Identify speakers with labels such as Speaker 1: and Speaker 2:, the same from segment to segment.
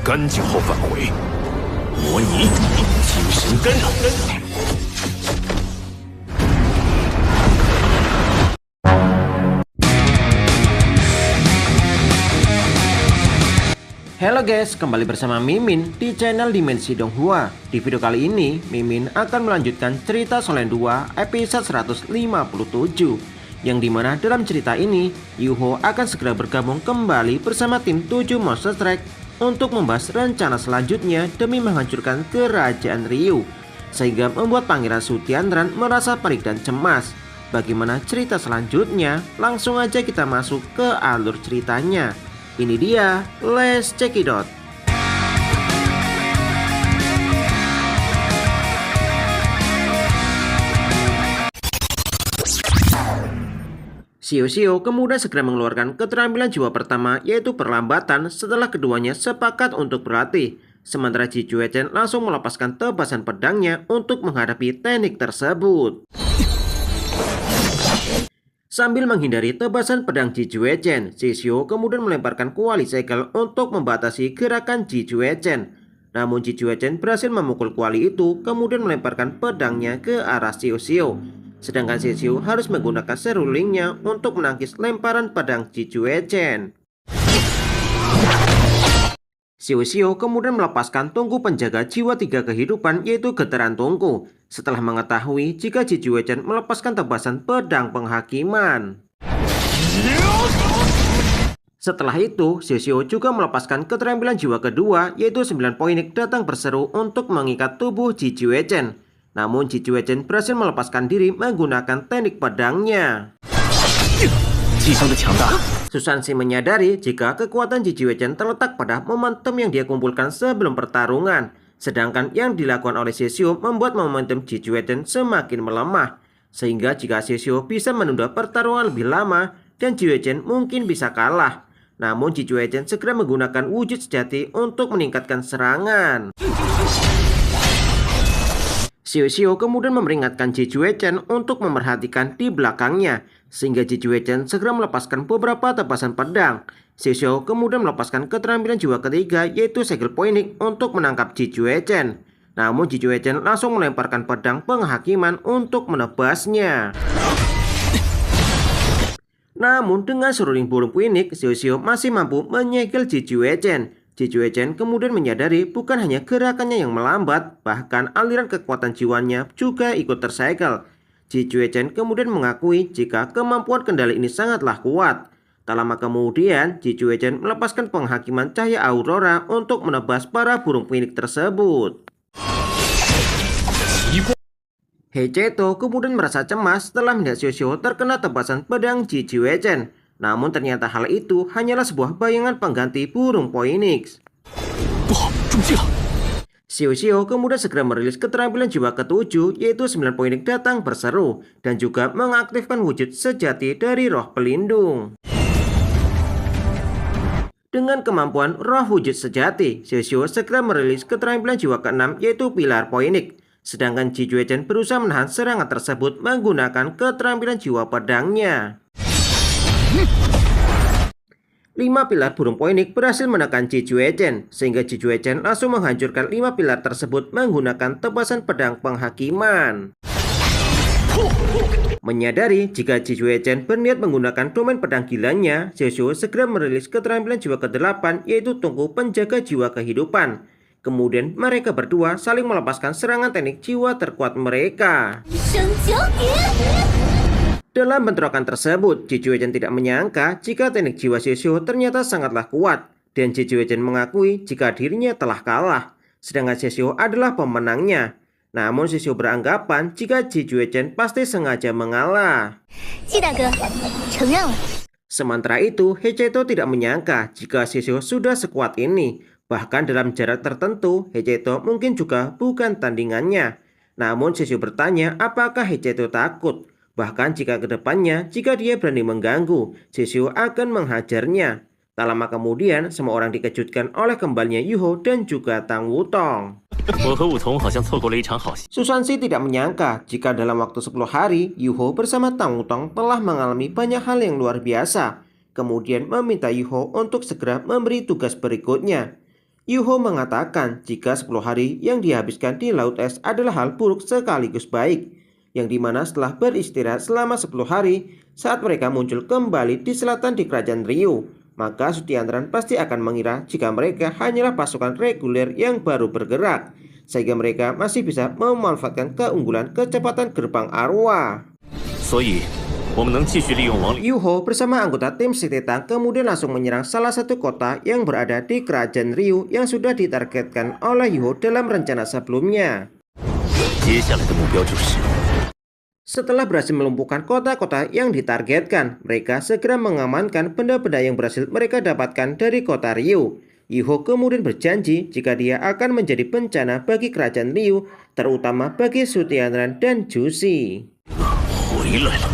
Speaker 1: 干净后返回，模拟精神干扰。
Speaker 2: Halo guys, kembali bersama Mimin di channel Dimensi Donghua. Di video kali ini, Mimin akan melanjutkan cerita Solen 2 episode 157, yang dimana dalam cerita ini, Yuho akan segera bergabung kembali bersama tim 7 Monster Strike untuk membahas rencana selanjutnya demi menghancurkan kerajaan Ryu, sehingga membuat Pangeran Sutiandran merasa panik dan cemas. Bagaimana cerita selanjutnya? Langsung aja kita masuk ke alur ceritanya. Ini dia, let's check it out. Xiao kemudian segera mengeluarkan keterampilan jiwa pertama, yaitu perlambatan, setelah keduanya sepakat untuk berlatih. Sementara Ji Juechen langsung melepaskan tebasan pedangnya untuk menghadapi teknik tersebut. Sambil menghindari tebasan pedang Ji Juechen, Xiao kemudian melemparkan kuali segel untuk membatasi gerakan Ji Juechen. Namun Ji Juechen berhasil memukul kuali itu, kemudian melemparkan pedangnya ke arah Xiao. Sedangkan Xiao harus menggunakan serulingnya untuk menangkis lemparan pedang Ji Juechen. Xiao kemudian melepaskan tungku penjaga jiwa 3 kehidupan, yaitu Getaran Tungku, setelah mengetahui jika Ji Juechen melepaskan tebasan pedang penghakiman. Setelah itu, Xiao juga melepaskan keterampilan jiwa kedua, yaitu 9 Poinik datang berseru untuk mengikat tubuh Ji Juechen. Namun Ji Juechen berhasil melepaskan diri menggunakan teknik pedangnya. Susansi menyadari jika kekuatan Ji Juechen terletak pada momentum yang dia kumpulkan sebelum pertarungan. Sedangkan yang dilakukan oleh Xiao membuat momentum Ji Juechen semakin melemah. Sehingga jika Xiao bisa menunda pertarungan lebih lama, dan Ji Juechen mungkin bisa kalah. Namun Ji Juechen segera menggunakan wujud sejati untuk meningkatkan serangan. Xiao kemudian memperingatkan Ji Juechen untuk memerhatikan di belakangnya, sehingga Ji Juechen segera melepaskan beberapa tebasan pedang. Xiao kemudian melepaskan keterampilan jiwa ketiga, yaitu segel Poinik untuk menangkap Ji Juechen. Namun Ji Juechen langsung melemparkan pedang penghakiman untuk menebasnya. Namun dengan seruling burung Poinik, Xiao masih mampu menyegel Ji Juechen. Ji Juechen kemudian menyadari bukan hanya gerakannya yang melambat, bahkan aliran kekuatan jiwanya juga ikut tersegel. Ji Juechen kemudian mengakui jika kemampuan kendali ini sangatlah kuat. Tak lama kemudian, Ji Juechen melepaskan penghakiman cahaya aurora untuk menebas para burung Poinik tersebut. Heicheto kemudian merasa cemas setelah melihat Xiao terkena tebasan pedang Ji Juechen. Namun ternyata hal itu hanyalah sebuah bayangan pengganti burung Phoenix. Xiao kemudian segera merilis keterampilan jiwa ke-7, yaitu 9 Poinik datang berseru, dan juga mengaktifkan wujud sejati dari roh pelindung. Dengan kemampuan roh wujud sejati, Xiao segera merilis keterampilan jiwa ke-6, yaitu pilar Phoenix. Sedangkan Ji Juechen berusaha menahan serangan tersebut menggunakan keterampilan jiwa pedangnya. 5 pilar burung Phoenix berhasil menekan Ji Juechen, sehingga Ji Juechen langsung menghancurkan 5 pilar tersebut menggunakan tebasan pedang penghakiman. Menyadari jika Ji Juechen berniat menggunakan domain pedang gilanya, Xiao segera merilis keterampilan jiwa ke-8, yaitu tungku penjaga jiwa kehidupan. Kemudian mereka berdua saling melepaskan serangan teknik jiwa terkuat mereka. Dalam bentrokan tersebut, Ji Juechen tidak menyangka jika teknik jiwa Xiao ternyata sangatlah kuat, dan Ji Juechen mengakui jika dirinya telah kalah, sedangkan Xiao adalah pemenangnya. Namun Xiao beranggapan jika Ji Juechen pasti sengaja mengalah. Sementara itu, Heicheto tidak menyangka jika Xiao sudah sekuat ini. Bahkan dalam jarak tertentu, Heicheto mungkin juga bukan tandingannya. Namun Xiao bertanya apakah Heicheto takut. Bahkan jika kedepannya, jika dia berani mengganggu, Xiao akan menghajarnya. Tak lama kemudian, semua orang dikejutkan oleh kembalinya Yuho dan juga Tang Wutong. Susansi tidak menyangka jika dalam waktu 10 hari, Yuho bersama Tang Wutong telah mengalami banyak hal yang luar biasa. Kemudian meminta Yuho untuk segera memberi tugas berikutnya. Yuho mengatakan jika 10 hari yang dihabiskan di Laut Es adalah hal buruk sekaligus baik, yang dimana setelah beristirahat selama 10 hari, saat mereka muncul kembali di selatan di kerajaan Ryu, maka Sutiantran pasti akan mengira jika mereka hanyalah pasukan reguler yang baru bergerak, sehingga mereka masih bisa memanfaatkan keunggulan kecepatan gerbang arwah.
Speaker 1: 所以我们能继续利用王里。
Speaker 2: Yuho bersama anggota tim City Tank kemudian langsung menyerang salah satu kota yang berada di kerajaan Ryu yang sudah ditargetkan oleh Yuho dalam rencana sebelumnya.
Speaker 1: 接下来的目标就是
Speaker 2: Setelah berhasil melumpuhkan kota-kota yang ditargetkan, mereka segera mengamankan benda-benda yang berhasil mereka dapatkan dari kota Ryu. Yuho kemudian berjanji jika dia akan menjadi bencana bagi kerajaan Ryu, terutama bagi Sutiantran dan Jushi.
Speaker 1: 回来了。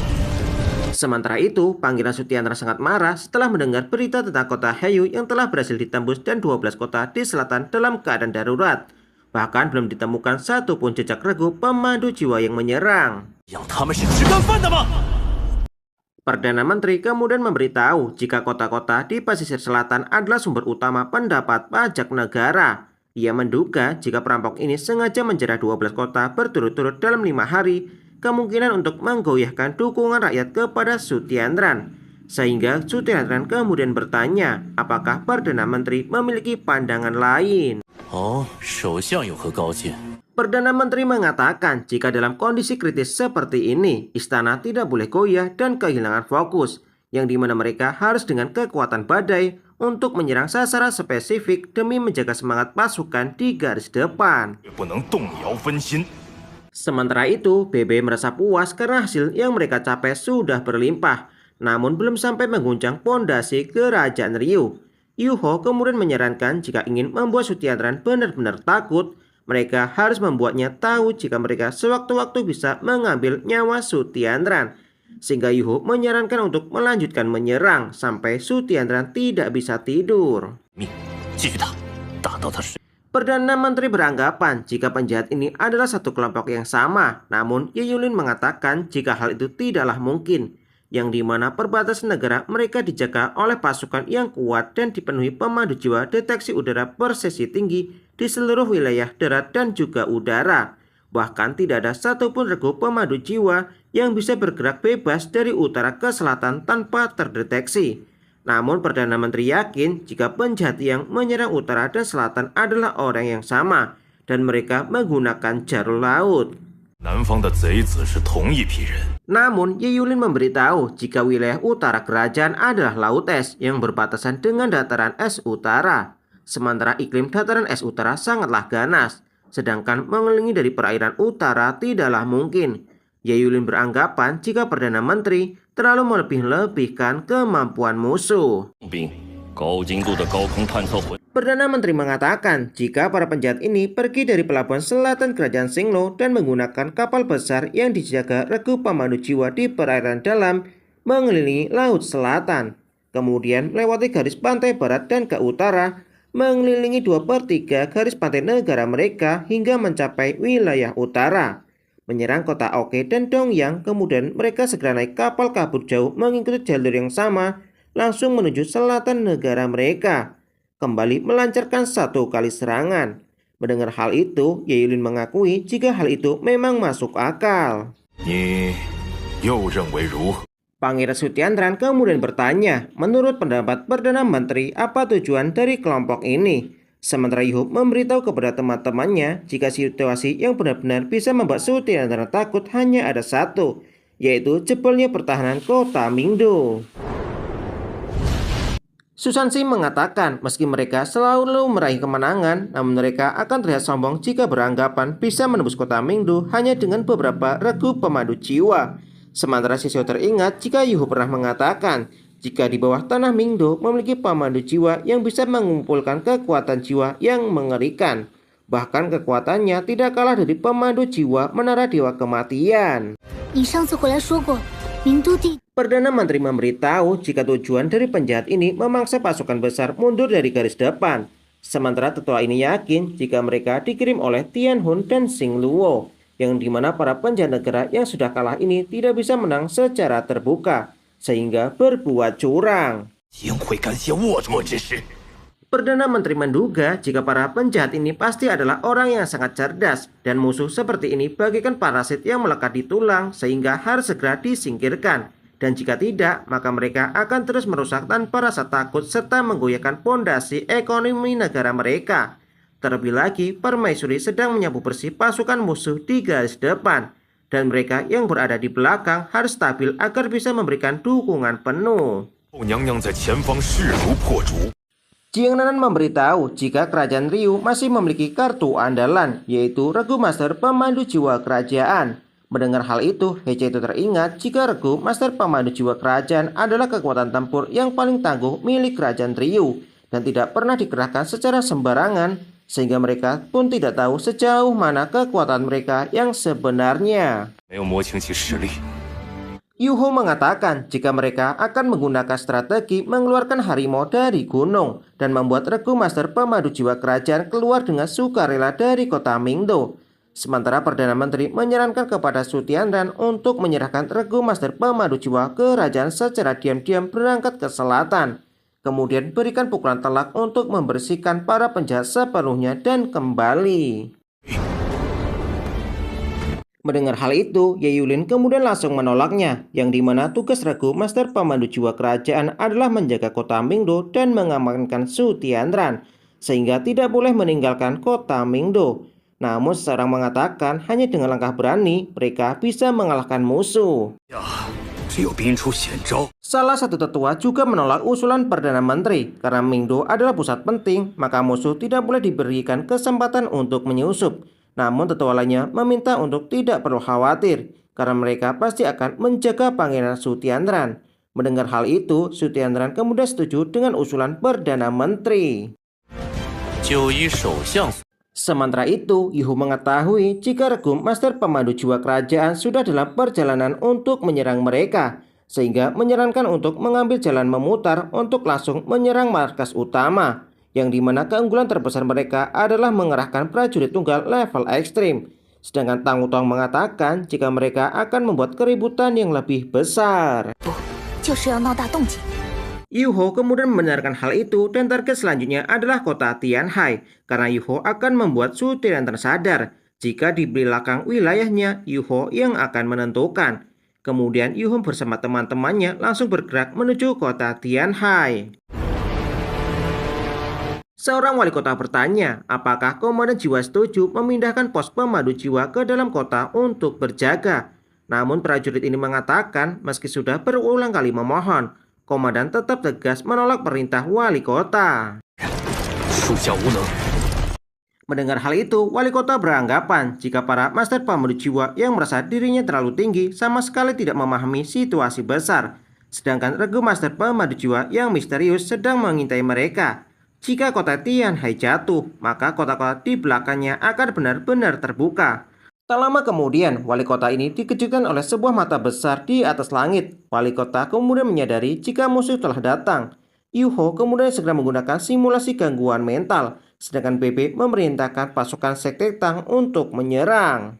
Speaker 2: Sementara itu, Pangeran Sutiantran sangat marah setelah mendengar berita tentang kota Heiyu yang telah berhasil ditembus dan 12 kota di selatan dalam keadaan darurat. Bahkan belum ditemukan satupun jejak regu pemandu jiwa yang menyerang.
Speaker 1: 养他们是吃干饭的吗？
Speaker 2: Perdana Menteri kemudian memberitahu jika kota-kota di pesisir selatan adalah sumber utama pendapat pajak negara. Ia menduga jika perampok ini sengaja menjarah 12 kota berturut-turut dalam 5 hari, kemungkinan untuk menggoyahkan dukungan rakyat kepada Sutiantran. Sehingga Sutiantran kemudian bertanya apakah Perdana Menteri memiliki pandangan lain.
Speaker 1: 哦，首相有何高见？
Speaker 2: Perdana Menteri mengatakan jika dalam kondisi kritis seperti ini, istana tidak boleh goyah dan kehilangan fokus, yang dimana mereka harus dengan kekuatan badai untuk menyerang sasaran spesifik demi menjaga semangat pasukan di garis depan.
Speaker 1: 不能动摇分心。
Speaker 2: Sementara itu, BB merasa puas karena hasil yang mereka capai sudah berlimpah, namun belum sampai mengguncang pondasi kerajaan Ryu. Yuho kemudian menyarankan jika ingin membuat Sutiantran benar-benar takut, mereka harus membuatnya tahu jika mereka sewaktu-waktu bisa mengambil nyawa Sutiantran. Sehingga Yuho menyarankan untuk melanjutkan menyerang sampai Sutiantran tidak bisa tidur.
Speaker 1: 命，继续打，打到他睡。
Speaker 2: Perdana Menteri beranggapan jika penjahat ini adalah satu kelompok yang sama, namun Ye Yulin mengatakan jika hal itu tidaklah mungkin, yang dimana perbatasan negara mereka dijaga oleh pasukan yang kuat dan dipenuhi pemandu jiwa deteksi udara persesi tinggi di seluruh wilayah darat dan juga udara. Bahkan tidak ada satupun regu pemandu jiwa yang bisa bergerak bebas dari utara ke selatan tanpa terdeteksi. Namun Perdana Menteri yakin jika penjahat yang menyerang utara dan selatan adalah orang yang sama dan mereka menggunakan jalur laut.
Speaker 1: 南方的贼子是同一批人。
Speaker 2: Namun Ye Yulin memberitahu jika wilayah utara kerajaan adalah Laut Es yang berbatasan dengan dataran es utara. Sementara iklim dataran es utara sangatlah ganas, sedangkan mengelilingi dari perairan utara tidaklah mungkin. Ye Yulin beranggapan jika Perdana Menteri terlalu melebih-lebihkan kemampuan musuh.
Speaker 1: 兵高精度的高空探测混。
Speaker 2: Perdana Menteri mengatakan jika para penjahat ini pergi dari pelabuhan selatan kerajaan Singlo dan menggunakan kapal besar yang dijaga regu pemandu jiwa di perairan dalam mengelilingi Laut Selatan, kemudian melewati garis pantai barat dan ke utara, mengelilingi 2/3 garis pantai negara mereka hingga mencapai wilayah utara, menyerang kota Oke dan Dongyang, kemudian mereka segera naik kapal kabur jauh mengikuti jalur yang sama langsung menuju selatan negara mereka, kembali melancarkan satu kali serangan. Mendengar hal itu, Ye Yulin mengakui jika hal itu memang masuk akal.
Speaker 1: 你又认为如何？
Speaker 2: Pangeran Sutiantran kemudian bertanya, menurut pendapat Perdana Menteri, apa tujuan dari kelompok ini? Sementara Yuho memberitahu kepada teman-temannya jika situasi yang benar-benar bisa membuat Sutiantran takut hanya ada satu, yaitu jebolnya pertahanan kota Mingdo. Susansi mengatakan meski mereka selalu meraih kemenangan, namun mereka akan terlihat sombong jika beranggapan bisa menembus kota Mingdo hanya dengan beberapa regu pemandu jiwa. Sementara Shisho teringat jika Yuho pernah mengatakan jika di bawah tanah Mingdo memiliki pemandu jiwa yang bisa mengumpulkan kekuatan jiwa yang mengerikan. Bahkan kekuatannya tidak kalah dari pemandu jiwa Menara Dewa Kematian. Perdana Menteri memberitahu jika tujuan dari penjahat ini memaksa pasukan besar mundur dari garis depan. Sementara tetua ini yakin jika mereka dikirim oleh Tianhun dan Xingluo, yang dimana para penjahat negara yang sudah kalah ini tidak bisa menang secara terbuka, sehingga berbuat curang. Perdana Menteri menduga jika para penjahat ini pasti adalah orang yang sangat cerdas dan musuh seperti ini bagaikan parasit yang melekat di tulang sehingga harus segera disingkirkan. Dan jika tidak, maka mereka akan terus merusak tanpa rasa takut serta menggoyahkan pondasi ekonomi negara mereka. Terlebih lagi, permaisuri sedang menyapu bersih pasukan musuh di garis depan. Dan mereka yang berada di belakang harus stabil agar bisa memberikan dukungan penuh. Jiang Nanan memberitahu jika kerajaan Ryu masih memiliki kartu andalan, yaitu Regu Master Pemandu Jiwa Kerajaan. Mendengar hal itu, Hece itu teringat jika Regu Master Pemandu Jiwa Kerajaan adalah kekuatan tempur yang paling tangguh milik kerajaan Ryu dan tidak pernah dikerahkan secara sembarangan, sehingga mereka pun tidak tahu sejauh mana kekuatan mereka yang sebenarnya. Yuho mengatakan jika mereka akan menggunakan strategi mengeluarkan harimau dari gunung dan membuat Regu Master Pemandu Jiwa Kerajaan keluar dengan sukarela dari kota Mingdo. Sementara Perdana Menteri menyarankan kepada Su Tianran untuk menyerahkan Regu Master Pemandu Jiwa Kerajaan secara diam-diam berangkat ke selatan. Kemudian berikan pukulan telak untuk membersihkan para penjahat sepenuhnya dan kembali. Mendengar hal itu, Ye Yulin kemudian langsung menolaknya, yang dimana tugas Regu Master Pemandu Jiwa Kerajaan adalah menjaga kota Mingdo dan mengamankan Su Tianran, sehingga tidak boleh meninggalkan kota Mingdo. Namun seseorang mengatakan hanya dengan langkah berani mereka bisa mengalahkan musuh. Salah satu tetua juga menolak usulan Perdana Menteri karena Mingdo adalah pusat penting, maka musuh tidak boleh diberikan kesempatan untuk menyusup. Namun tetua lainnya meminta untuk tidak perlu khawatir karena mereka pasti akan menjaga Pangeran Su Tianran. Mendengar hal itu, Su Tianran kemudian setuju dengan usulan Perdana Menteri. Sementara itu, Yuhu mengetahui jika Regu Master Pemandu Jiwa Kerajaan sudah dalam perjalanan untuk menyerang mereka, sehingga menyarankan untuk mengambil jalan memutar untuk langsung menyerang markas utama, yang dimana keunggulan terbesar mereka adalah mengerahkan prajurit tunggal level ekstrim. Sedangkan Tang Wutong mengatakan jika mereka akan membuat keributan yang lebih besar. Yuho kemudian membenarkan hal itu dan target selanjutnya adalah kota Tianhai karena Yuho akan membuat Su Tianran tersadar jika di belakang wilayahnya Yuho yang akan menentukan. Kemudian Yuho bersama teman-temannya langsung bergerak menuju kota Tianhai. Seorang wali kota bertanya apakah komandan jiwa setuju memindahkan pos pemandu jiwa ke dalam kota untuk berjaga. Namun prajurit ini mengatakan meski sudah berulang kali memohon, komandan tetap tegas menolak perintah wali kota. Mendengar hal itu, wali kota beranggapan jika para master pemandu jiwa yang merasa dirinya terlalu tinggi sama sekali tidak memahami situasi besar. Sedangkan Regu Master Pemandu Jiwa yang misterius sedang mengintai mereka. Jika kota Tianhai jatuh, maka kota-kota di belakangnya akan benar-benar terbuka. Tak lama kemudian, wali kota ini dikejutkan oleh sebuah mata besar di atas langit. Wali kota kemudian menyadari jika musuh telah datang. Yuho kemudian segera menggunakan simulasi gangguan mental, sedangkan BB memerintahkan pasukan Sekte Tang untuk menyerang.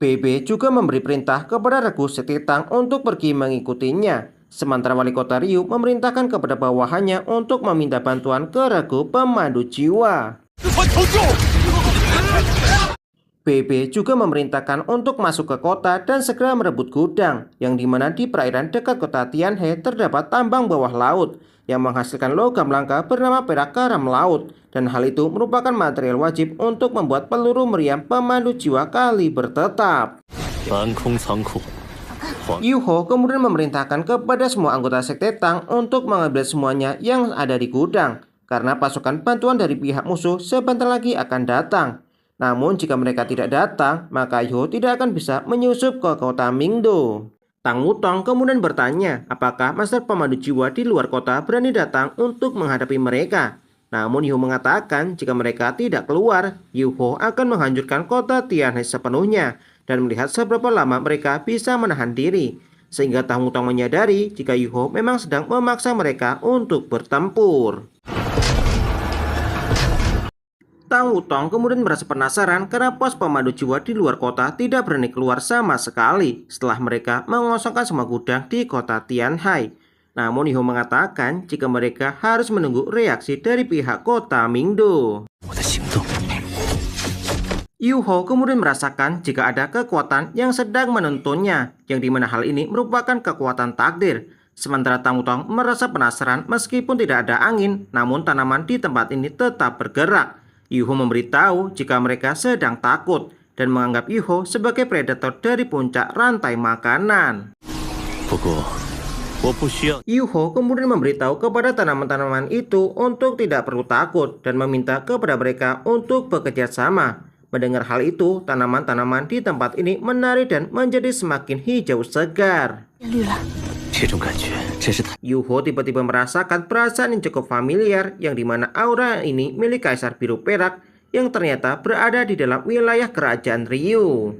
Speaker 2: BB juga memberi perintah kepada Regu Sekte Tang untuk pergi mengikutinya. Sementara wali kota Ryu memerintahkan kepada bawahannya untuk meminta bantuan ke Regu Pemandu Jiwa. BB juga memerintahkan untuk masuk ke kota dan segera merebut gudang, yang dimana di perairan dekat kota Tianhe terdapat tambang bawah laut yang menghasilkan logam langka bernama perak karam laut, dan hal itu merupakan material wajib untuk membuat peluru meriam pemandu jiwa kaliber tetap. Yuho kemudian memerintahkan kepada semua anggota Sekte Tang untuk mengambil semuanya yang ada di gudang, karena pasukan bantuan dari pihak musuh sebentar lagi akan datang. Namun jika mereka tidak datang, maka Yuho tidak akan bisa menyusup ke kota Mingdo. Tang Wutong kemudian bertanya apakah master pemandu jiwa di luar kota berani datang untuk menghadapi mereka. Namun Yuho mengatakan jika mereka tidak keluar, Yuho akan menghancurkan kota Tianhe sepenuhnya dan melihat seberapa lama mereka bisa menahan diri. Sehingga Tang Wutong menyadari jika Yuho memang sedang memaksa mereka untuk bertempur. Tang Wutong kemudian merasa penasaran karena pos pemandu jiwa di luar kota tidak berani keluar sama sekali setelah mereka mengosongkan semua gudang di kota Tianhai. Namun Yuho mengatakan jika mereka harus menunggu reaksi dari pihak kota Mingdo.
Speaker 1: 我的行动。
Speaker 2: Yuho kemudian merasakan jika ada kekuatan yang sedang menuntunnya, yang dimana hal ini merupakan kekuatan takdir. Sementara Tang Wutong merasa penasaran meskipun tidak ada angin, namun tanaman di tempat ini tetap bergerak. Yuho memberitahu jika mereka sedang takut dan menganggap Yuho sebagai predator dari puncak rantai makanan.
Speaker 1: 不过，我不需要。
Speaker 2: Yuho kemudian memberitahu kepada tanaman-tanaman itu untuk tidak perlu takut dan meminta kepada mereka untuk bekerja sama. Mendengar hal itu, tanaman-tanaman di tempat ini menari dan menjadi semakin hijau segar.
Speaker 1: 这种感觉真是太……
Speaker 2: Yuho tiba-tiba merasakan perasaan yang cukup familiar, yang dimana aura ini milik Kaisar Biru Perak yang ternyata berada di dalam wilayah kerajaan Ryu.